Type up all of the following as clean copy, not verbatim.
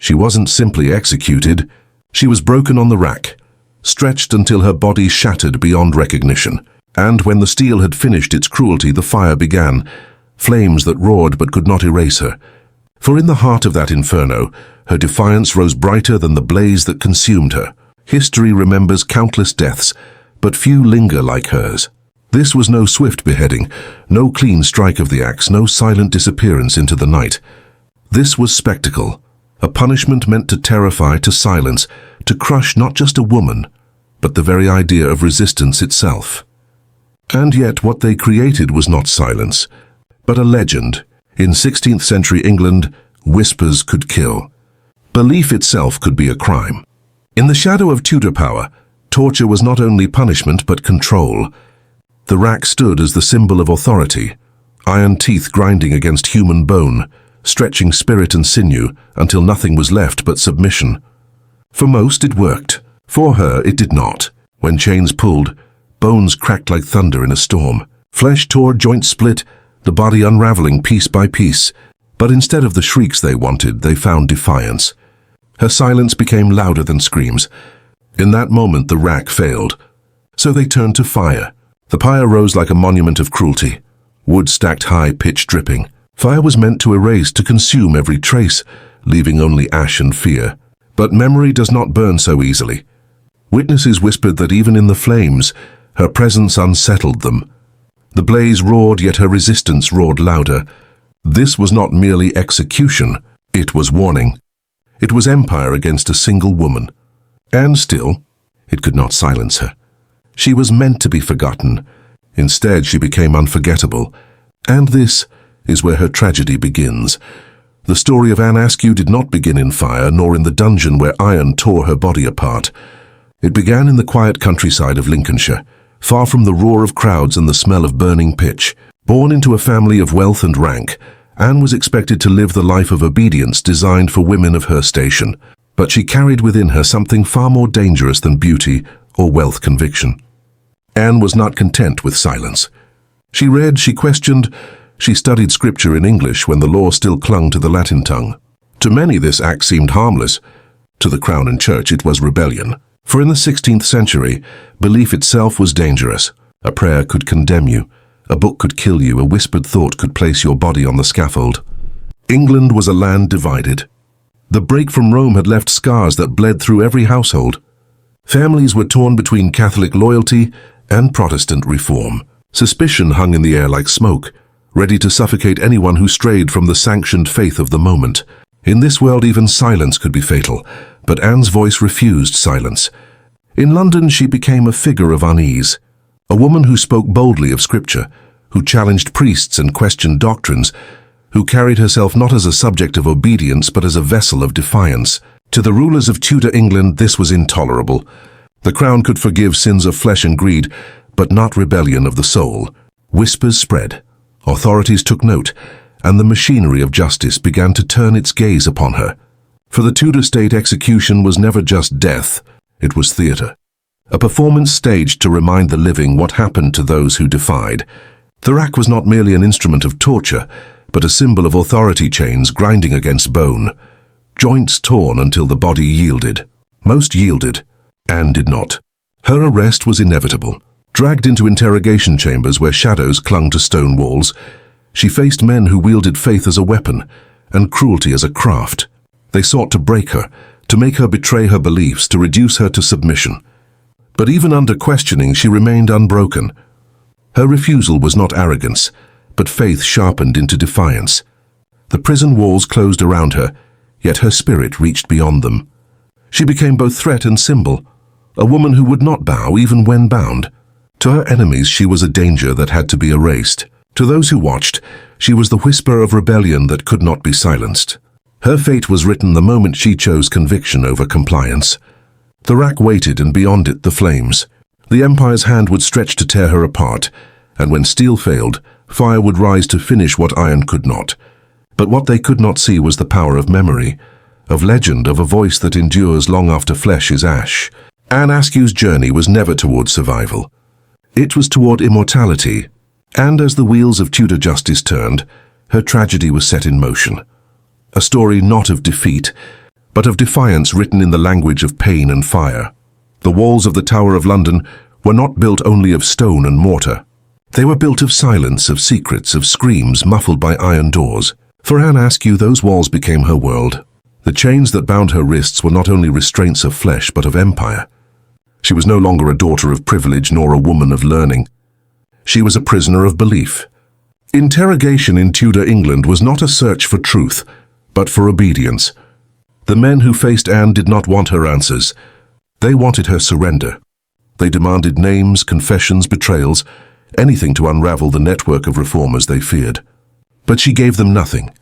She wasn't simply executed, she was broken on the rack, stretched until her body shattered beyond recognition. And when the steel had finished its cruelty, the fire began, flames that roared but could not erase her. For in the heart of that inferno, her defiance rose brighter than the blaze that consumed her. History remembers countless deaths, but few linger like hers. This was no swift beheading, no clean strike of the axe, no silent disappearance into the night. This was spectacle, a punishment meant to terrify, to silence, to crush not just a woman, but the very idea of resistance itself. And yet what they created was not silence, but a legend. In 16th century England, whispers could kill. Belief itself could be a crime. In the shadow of Tudor power, torture was not only punishment but control. The rack stood as the symbol of authority, iron teeth grinding against human bone, stretching spirit and sinew until nothing was left but submission. For most it worked. For her it did not. When chains pulled, bones cracked like thunder in a storm. Flesh tore, joints split, the body unraveling piece by piece. But instead of the shrieks they wanted, they found defiance. Her silence became louder than screams. In that moment the rack failed. So they turned to fire. The pyre rose like a monument of cruelty, wood stacked high, pitch dripping. Fire was meant to erase, to consume every trace, leaving only ash and fear. But memory does not burn so easily. Witnesses whispered that even in the flames, her presence unsettled them. The blaze roared, yet her resistance roared louder. This was not merely execution, it was warning. It was empire against a single woman. And still, it could not silence her. She was meant to be forgotten. Instead, she became unforgettable. And this is where her tragedy begins. The story of Anne Askew did not begin in fire, nor in the dungeon where iron tore her body apart. It began in the quiet countryside of Lincolnshire, far from the roar of crowds and the smell of burning pitch. Born into a family of wealth and rank, Anne was expected to live the life of obedience designed for women of her station. But she carried within her something far more dangerous than beauty or wealth conviction. Anne was not content with silence. She read, she questioned, she studied scripture in English when the law still clung to the Latin tongue. To many this act seemed harmless. To the Crown and Church it was rebellion. For in the 16th century, belief itself was dangerous. A prayer could condemn you. A book could kill you. A whispered thought could place your body on the scaffold. England was a land divided. The break from Rome had left scars that bled through every household. Families were torn between Catholic loyalty and Protestant reform. Suspicion hung in the air like smoke, ready to suffocate anyone who strayed from the sanctioned faith of the moment. In this world even silence could be fatal, but Anne's voice refused silence. In London she became a figure of unease, a woman who spoke boldly of scripture, who challenged priests and questioned doctrines, who carried herself not as a subject of obedience but as a vessel of defiance. To the rulers of Tudor England this was intolerable. The crown could forgive sins of flesh and greed, but not rebellion of the soul. Whispers spread, authorities took note, and the machinery of justice began to turn its gaze upon her. For the Tudor state, execution was never just death, it was theatre. A performance staged to remind the living what happened to those who defied. The rack was not merely an instrument of torture, but a symbol of authority chains grinding against bone. Joints torn until the body yielded. Most yielded. Anne did not. Her arrest was inevitable. Dragged into interrogation chambers where shadows clung to stone walls, she faced men who wielded faith as a weapon and cruelty as a craft. They sought to break her, to make her betray her beliefs, to reduce her to submission. But even under questioning, she remained unbroken. Her refusal was not arrogance, but faith sharpened into defiance. The prison walls closed around her, yet her spirit reached beyond them. She became both threat and symbol, a woman who would not bow even when bound. To her enemies she was a danger that had to be erased. To those who watched, she was the whisper of rebellion that could not be silenced. Her fate was written the moment she chose conviction over compliance. The rack waited, and beyond it the flames. The Empire's hand would stretch to tear her apart, and when steel failed, fire would rise to finish what iron could not. But what they could not see was the power of memory, of legend, of a voice that endures long after flesh is ash. Anne Askew's journey was never toward survival. It was toward immortality, and as the wheels of Tudor justice turned, her tragedy was set in motion. A story not of defeat, but of defiance written in the language of pain and fire. The walls of the Tower of London were not built only of stone and mortar. They were built of silence, of secrets, of screams muffled by iron doors. For Anne Askew, those walls became her world. The chains that bound her wrists were not only restraints of flesh, but of empire. She was no longer a daughter of privilege nor a woman of learning. She was a prisoner of belief. Interrogation in Tudor England was not a search for truth, but for obedience. The men who faced Anne did not want her answers. They wanted her surrender. They demanded names, confessions, betrayals, anything to unravel the network of reformers they feared. But she gave them nothing.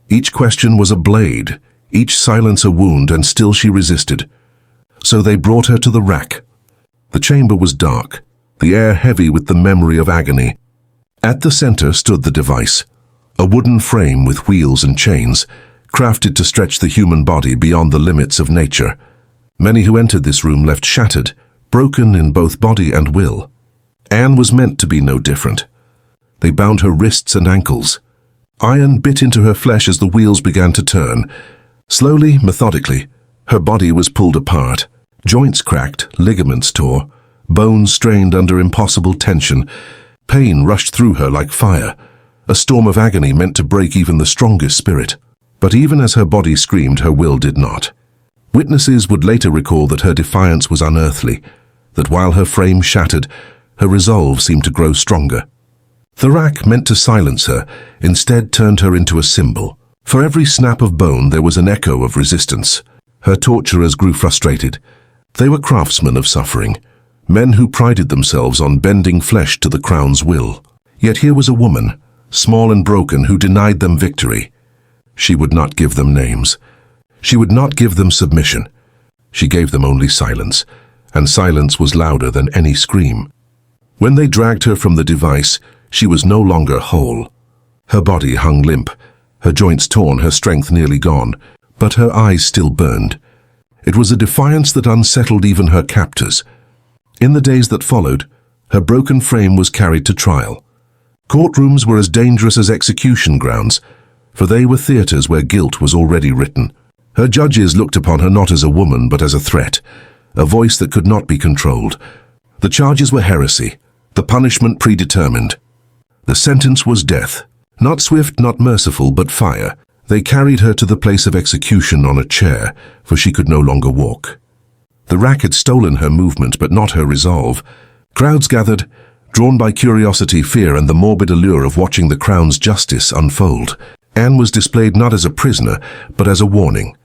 Each question was a blade, each silence a wound, and still she resisted. So they brought her to the rack. The chamber was dark, the air heavy with the memory of agony. At the center stood the device, a wooden frame with wheels and chains, crafted to stretch the human body beyond the limits of nature. Many who entered this room left shattered, broken in both body and will. Anne was meant to be no different. They bound her wrists and ankles. Iron bit into her flesh as the wheels began to turn. Slowly, methodically, her body was pulled apart. Joints cracked, ligaments tore, bones strained under impossible tension. Pain rushed through her like fire, a storm of agony meant to break even the strongest spirit. But even as her body screamed, her will did not. Witnesses would later recall that her defiance was unearthly, that while her frame shattered, her resolve seemed to grow stronger. The rack, meant to silence her, instead turned her into a symbol. For every snap of bone there was an echo of resistance. Her torturers grew frustrated. They were craftsmen of suffering, men who prided themselves on bending flesh to the crown's will. Yet here was a woman, small and broken, who denied them victory. She would not give them names. She would not give them submission. She gave them only silence, and silence was louder than any scream. When they dragged her from the device, she was no longer whole. Her body hung limp, her joints torn, her strength nearly gone, but her eyes still burned. It was a defiance that unsettled even her captors. In the days that followed, her broken frame was carried to trial. Courtrooms were as dangerous as execution grounds, for they were theaters where guilt was already written. Her judges looked upon her not as a woman but as a threat, a voice that could not be controlled. The charges were heresy, the punishment predetermined. The sentence was death, not swift, not merciful, but fire. They carried her to the place of execution on a chair, for she could no longer walk. The rack had stolen her movement, but not her resolve. Crowds gathered, drawn by curiosity, fear, and the morbid allure of watching the crown's justice unfold. Anne was displayed not as a prisoner, but as a warning.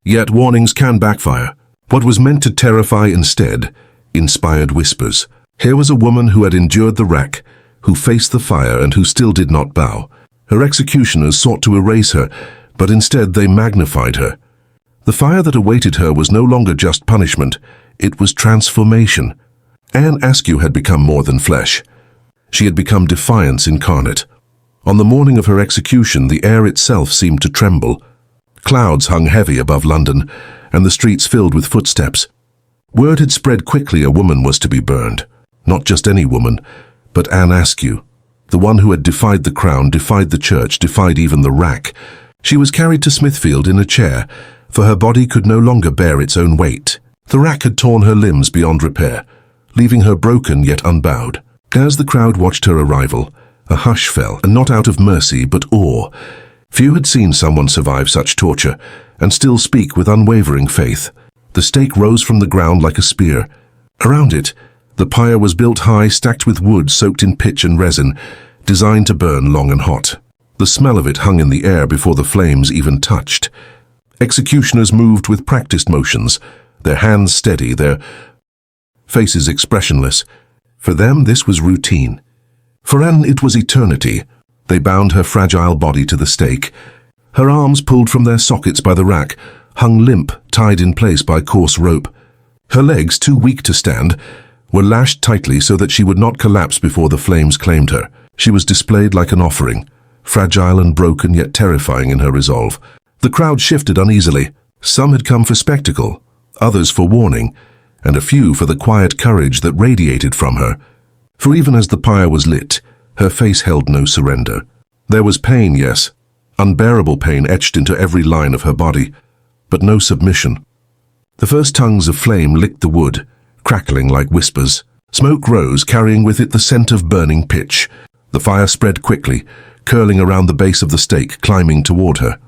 Yet warnings can backfire. What was meant to terrify instead inspired whispers. Here was a woman who had endured the rack, who faced the fire, and who still did not bow. Her executioners sought to erase her, but instead they magnified her. The fire that awaited her was no longer just punishment, it was transformation. Anne Askew had become more than flesh. She had become defiance incarnate. On the morning of her execution, the air itself seemed to tremble. Clouds hung heavy above London, and the streets filled with footsteps. Word had spread quickly a woman was to be burned. Not just any woman, but Anne Askew, the one who had defied the crown, defied the church, defied even the rack. She was carried to Smithfield in a chair, for her body could no longer bear its own weight. The rack had torn her limbs beyond repair, leaving her broken yet unbowed. As the crowd watched her arrival, a hush fell, and not out of mercy but awe. Few had seen someone survive such torture, and still speak with unwavering faith. The stake rose from the ground like a spear. Around it, the pyre was built high, stacked with wood soaked in pitch and resin, designed to burn long and hot. The smell of it hung in the air before the flames even touched. Executioners moved with practiced motions, their hands steady, their faces expressionless. For them, this was routine. For Anne, it was eternity. They bound her fragile body to the stake. Her arms, pulled from their sockets by the rack, hung limp, tied in place by coarse rope. Her legs, too weak to stand, were lashed tightly so that she would not collapse before the flames claimed her. She was displayed like an offering, fragile and broken yet terrifying in her resolve. The crowd shifted uneasily. Some had come for spectacle, others for warning, and a few for the quiet courage that radiated from her. For even as the pyre was lit, her face held no surrender. There was pain, yes, unbearable pain etched into every line of her body. but no submission. The first tongues of flame licked the wood, crackling like whispers. Smoke rose, carrying with it the scent of burning pitch. The fire spread quickly, curling around the base of the stake, climbing toward her.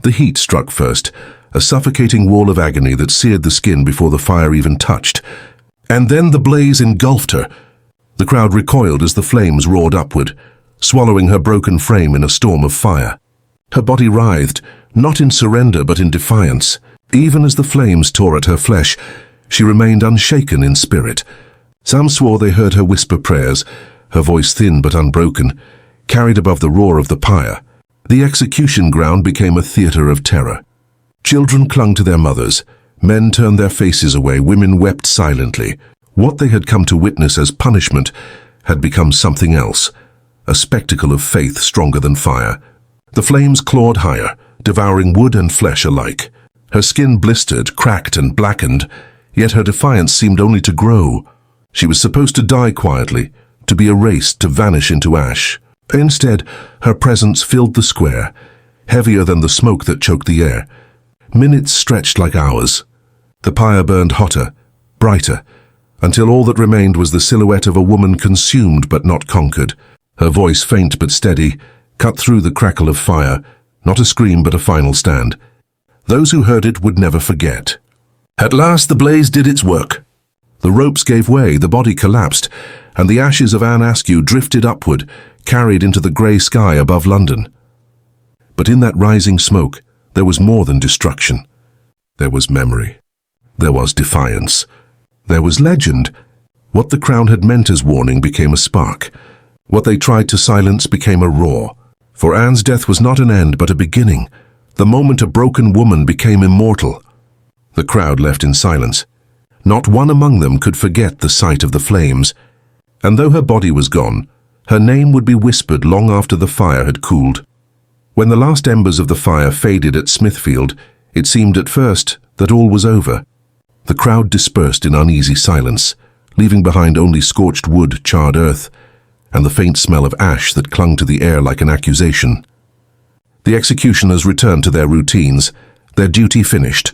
The heat struck first, a suffocating wall of agony that seared the skin before the fire even touched. And then the blaze engulfed her. The crowd recoiled as the flames roared upward, swallowing her broken frame in a storm of fire. Her body writhed, not in surrender but in defiance. Even as the flames tore at her flesh, she remained unshaken in spirit. Some swore they heard her whisper prayers, her voice thin but unbroken, carried above the roar of the pyre. The execution ground became a theatre of terror. Children clung to their mothers. Men turned their faces away. Women wept silently. What they had come to witness as punishment had become something else, a spectacle of faith stronger than fire. The flames clawed higher, devouring wood and flesh alike. Her skin blistered, cracked, and blackened, yet her defiance seemed only to grow. She was supposed to die quietly, to be erased, to vanish into ash. Instead, her presence filled the square, heavier than the smoke that choked the air. Minutes stretched like hours. The pyre burned hotter, brighter, until all that remained was the silhouette of a woman consumed but not conquered. Her voice, faint but steady, cut through the crackle of fire, not a scream but a final stand. Those who heard it would never forget. At last the blaze did its work. The ropes gave way, the body collapsed, and the ashes of Anne Askew drifted upward, carried into the grey sky above London. But in that rising smoke, there was more than destruction. There was memory. There was defiance. There was legend. What the crown had meant as warning became a spark. What they tried to silence became a roar. For Anne's death was not an end but a beginning, the moment a broken woman became immortal. The crowd left in silence. Not one among them could forget the sight of the flames. And though her body was gone, her name would be whispered long after the fire had cooled. When the last embers of the fire faded at Smithfield, it seemed at first that all was over. The crowd dispersed in uneasy silence, leaving behind only scorched wood, charred earth, and the faint smell of ash that clung to the air like an accusation. The executioners returned to their routines, their duty finished.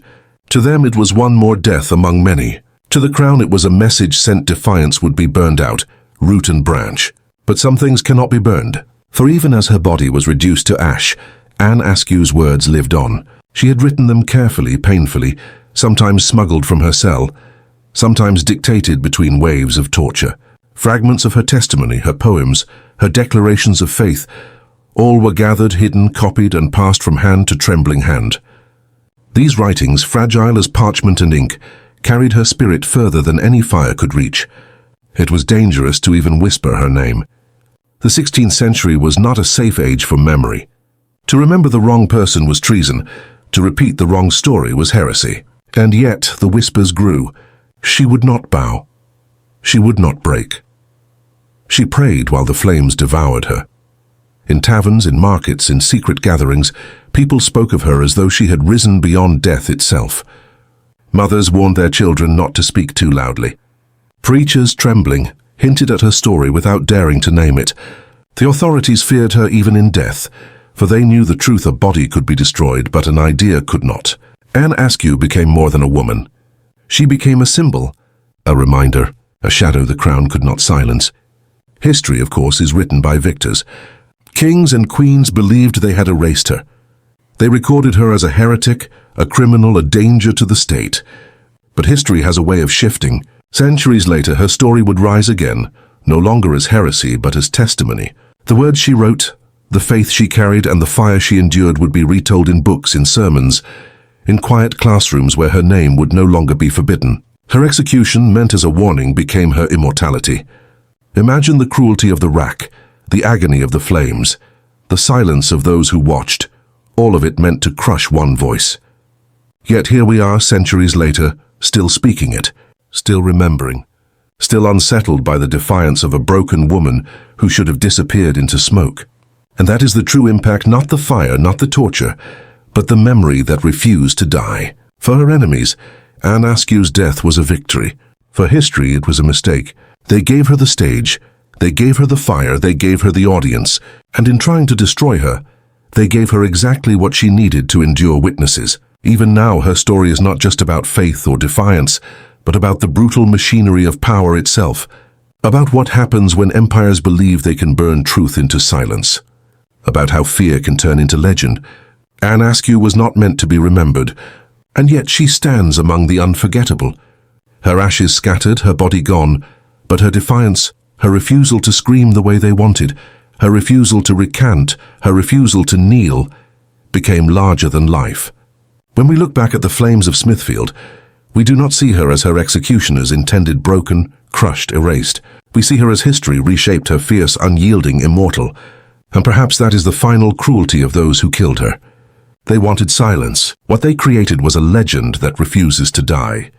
To them it was one more death among many. To the crown it was a message sent defiance would be burned out, root and branch. But some things cannot be burned. For even as her body was reduced to ash, Anne Askew's words lived on. She had written them carefully, painfully, sometimes smuggled from her cell, sometimes dictated between waves of torture. Fragments of her testimony, her poems, her declarations of faith, all were gathered, hidden, copied, and passed from hand to trembling hand. These writings, fragile as parchment and ink, carried her spirit further than any fire could reach. It was dangerous to even whisper her name. The 16th century was not a safe age for memory. To remember the wrong person was treason. To repeat the wrong story was heresy. And yet the whispers grew. She would not bow. She would not break. She prayed while the flames devoured her. In taverns, in markets, in secret gatherings, people spoke of her as though she had risen beyond death itself. Mothers warned their children not to speak too loudly. Preachers, trembling, hinted at her story without daring to name it. The authorities feared her even in death, for they knew the truth: a body could be destroyed, but an idea could not. Anne Askew became more than a woman. She became a symbol, a reminder, a shadow the crown could not silence. History, of course, is written by victors. Kings and queens believed they had erased her. They recorded her as a heretic, a criminal, a danger to the state. But history has a way of shifting. Centuries later, her story would rise again, no longer as heresy, but as testimony. The words she wrote, the faith she carried, and the fire she endured would be retold in books, in sermons, in quiet classrooms where her name would no longer be forbidden. Her execution, meant as a warning, became her immortality. Imagine the cruelty of the rack, the agony of the flames, the silence of those who watched, all of it meant to crush one voice. Yet here we are, centuries later, still speaking it, still remembering, still unsettled by the defiance of a broken woman who should have disappeared into smoke. And that is the true impact, not the fire, not the torture, but the memory that refused to die. For her enemies, Anne Askew's death was a victory. For history, it was a mistake. They gave her the stage, they gave her the fire, they gave her the audience, and in trying to destroy her, they gave her exactly what she needed to endure witnesses. Even now, her story is not just about faith or defiance, but about the brutal machinery of power itself, about what happens when empires believe they can burn truth into silence, about how fear can turn into legend. Anne Askew was not meant to be remembered, and yet she stands among the unforgettable. Her ashes scattered, her body gone, but her defiance, her refusal to scream the way they wanted, her refusal to recant, her refusal to kneel, became larger than life. When we look back at the flames of Smithfield, we do not see her as her executioners intended, broken, crushed, erased. We see her as history reshaped her, fierce, unyielding, immortal. And perhaps that is the final cruelty of those who killed her. They wanted silence. What they created was a legend that refuses to die.